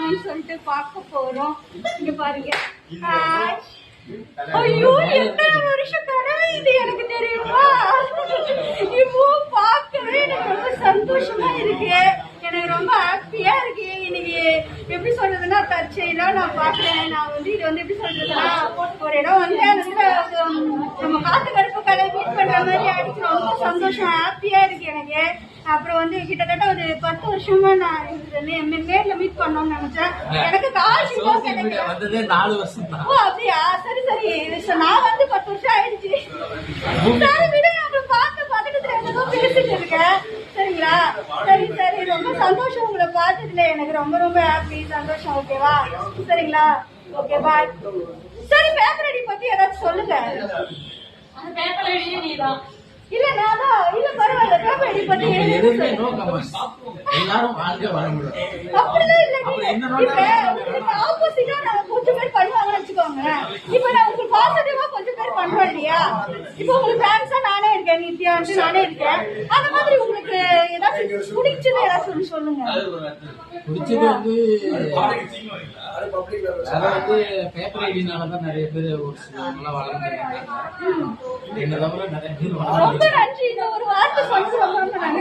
இருக்காங்கன்னு சொல்லிட்டு பார்க்க போறோம். இங்க பாருங்க. ஐயோ, எத்தனை வருஷம் கனவு இது எனக்கு தெரியுமா? இப்போ பார்க்கவே எனக்கு ரொம்ப சந்தோஷமா இருக்கு. எனக்கு ரொம்ப ஹாப்பியா இருக்கு. இன்னைக்கு எப்படி சொல்றதுன்னா, தற்செயலா நான் பாக்குறேன். நான் வந்து இது வந்து எப்படி சொல்றதுன்னா, ஒரு இடம் வந்து நம்ம காத்து கருப்பு கடை மீட் பண்ற மாதிரி ஆயிடுச்சு. ரொம்ப சந்தோஷம், ஹாப்பியா இருக்கு எனக்கு. அப்புறம் வந்து கிட்டத்தட்ட ஒரு 10 வருஷமா நான் நேர்ல மீட் பண்ணோம்னு நினைச்சேன். எனக்கு காசு வந்ததே 4 வருஷம் தான். ஓ அப்படியா? சரி சரி, நான் வந்து 10 வருஷம் ஆயிடுச்சு. சரி விட, அவங்க பார்த்துட்டு என்னதோ பேசிட்டு இருக்கேன். சரிங்களா? சரி சரி, ரொம்ப சந்தோஷம் உங்களை பார்த்ததுல. எனக்கு ரொம்ப ரொம்ப ஹாப்பி, சந்தோஷம். ஓகேவா? சரிங்களா? ஓகே, பாய். சரி, பேப்பர் ஐடி பத்தி ஏதாச்சும் சொல்லுங்க. அந்த பேப்பர் ஐடியே நீதான். இல்ல நான் தான். இல்ல பரவாயில்ல, பேப்பர் ஐடி பத்தி எல்லாரும் வாழ்க்கை வாழ முடியும். அப்படிலாம் இல்ல. இப்ப ஆப்போசிட்டா நான் கொஞ்சம் பேர் பண்ணுவாங்கன்னு வச்சுக்கோங்க. இப்ப நான் உங்களுக்கு பாசிட்டிவா கொஞ்சம் பேர் பண்ணுவேன் இல்லையா? இப்ப உங்களுக்கு ஃபேன்ஸா நானே இருக்கேன், நித்யா வந்து நானே இருக்கேன். அந்த மாதிரி உங்களுக்கு ஏதாச்சும் பிடிச்சது ஏதாச்சும் சொல்லுங்க. பிடிச்சது வந்து பேப்பர் ஐடினாலதான் நிறைய பேர் நல்லா வளர்ந்துருக்காங்க. என்ன தவிர நிறைய பேர் ரொம்ப நன்றி. இந்த ஒரு வார்த்தை சொல்றது ரொம்ப நன்றி.